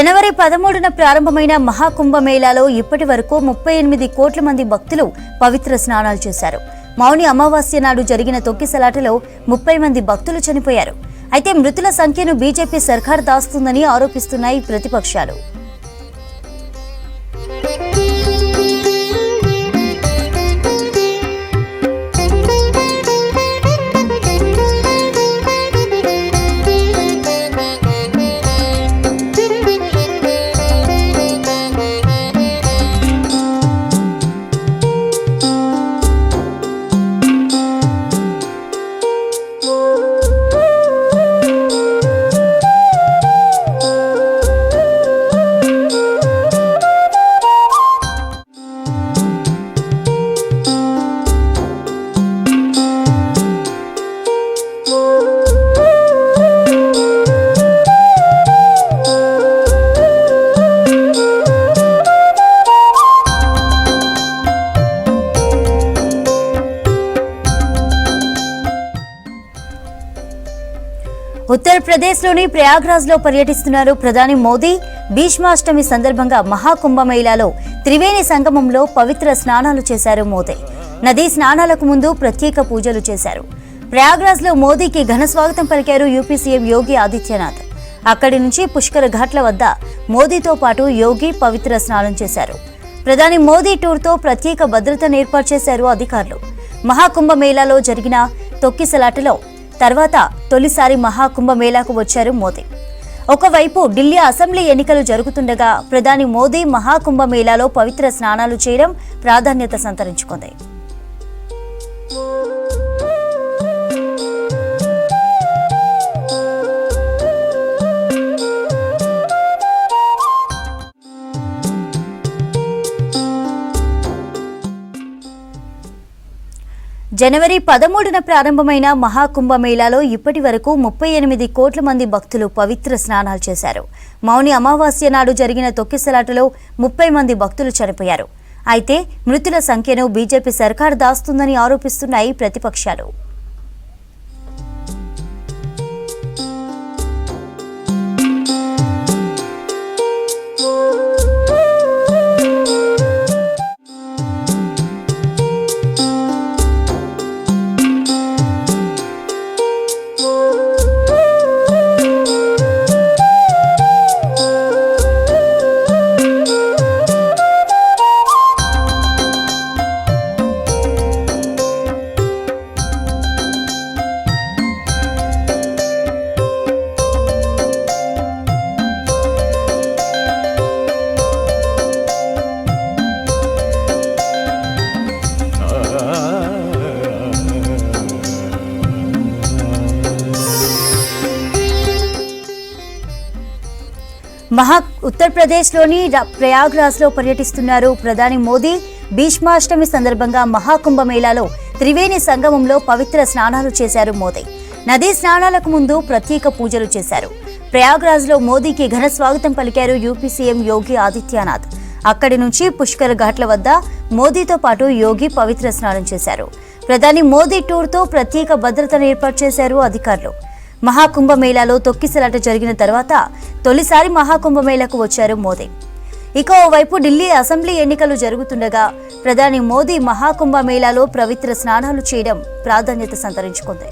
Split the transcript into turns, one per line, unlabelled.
జనవరి 13న ప్రారంభమైన మహాకుంభమేళాలో ఇప్పటి వరకు 38 కోట్ల మంది భక్తులు పవిత్ర స్నానాలు చేశారు. మౌని అమావాస్య నాడు జరిగిన తొక్కిసలాటలో 30 మంది భక్తులు చనిపోయారు. అయితే మృతుల సంఖ్యను బీజేపీ సర్కార్ దాస్తుందని ఆరోపిస్తున్నాయి ప్రతిపక్షాలు. ఉత్తరప్రదేశ్లోని ప్రయాగ్రాజ్లో పర్యటిస్తున్నారు ప్రధాని మోదీ. భీష్మాష్టమి సందర్భంగా మహాకుంభమేళాలో త్రివేణి సంగమంలో పవిత్ర స్నానాలు చేశారు మోదీ. నదీ స్నానాలకు ముందు ప్రత్యేక పూజలు చేశారు. ప్రయాగ్రాజ్లో మోదీకి ఘన స్వాగతం పలికారు యూపీ సీఎం యోగి ఆదిత్యనాథ్. అక్కడి నుంచి పుష్కర ఘాట్ల వద్ద మోదీతో పాటు యోగి పవిత్ర స్నానం చేశారు. ప్రధాని మోదీ టూర్తో ప్రత్యేక భద్రతను ఏర్పాటు చేశారు అధికారులు. మహాకుంభమేళాలో జరిగిన తొక్కిసలాటలో తర్వాత తొలిసారి మహాకుంభమేళాకు వచ్చారు మోదీ. ఒకవైపు ఢిల్లీ అసెంబ్లీ ఎన్నికలు జరుగుతుండగా ప్రధాని మోదీ మహాకుంభమేళాలో పవిత్ర స్నానాలు చేయడం ప్రాధాన్యత సంతరించుకుంది. జనవరి 13న ప్రారంభమైన మహాకుంభమేళాలో ఇప్పటి వరకు 38 కోట్ల మంది భక్తులు పవిత్ర స్నానాలు చేశారు. మౌని అమావాస్య నాడు జరిగిన తొక్కిసలాటలో 30 మంది భక్తులు చనిపోయారు. అయితే మృతుల సంఖ్యను బీజేపీ సర్కార్ దాస్తుందని ఆరోపిస్తున్నాయి ప్రతిపక్షాలు. ఉత్తరప్రదేశ్లోని ప్రయాగ్రాజ్లో పర్యటిస్తున్నారు ప్రధాని మోదీ. భీష్మాష్టమి సందర్భంగా మహాకుంభమేళాలో త్రివేణి సంగమంలో పవిత్ర స్నానాలు చేశారు మోదీ. నదీ స్నానాలకు ముందు ప్రత్యేక పూజలు చేశారు. ప్రయాగ్రాజ్లో మోదీకి ఘన స్వాగతం పలికారు యూపీ సీఎం యోగి ఆదిత్యనాథ్. అక్కడి నుంచి పుష్కర్ ఘాట్ల వద్ద మోదీతో పాటు యోగి పవిత్ర స్నానం చేశారు. ప్రధాని మోదీ టూర్తో ప్రత్యేక భద్రతను ఏర్పాటు చేశారు అధికారులు. మహాకుంభమేళాలో తొక్కిసలాట జరిగిన తర్వాత తొలిసారి మహాకుంభమేళాకు వచ్చారు మోదీ. ఇక ఓవైపు ఢిల్లీ అసెంబ్లీ ఎన్నికలు జరుగుతుండగా ప్రధాని మోదీ మహాకుంభమేళాలో పవిత్ర స్నానాలు చేయడం ప్రాధాన్యత సంతరించుకుంది.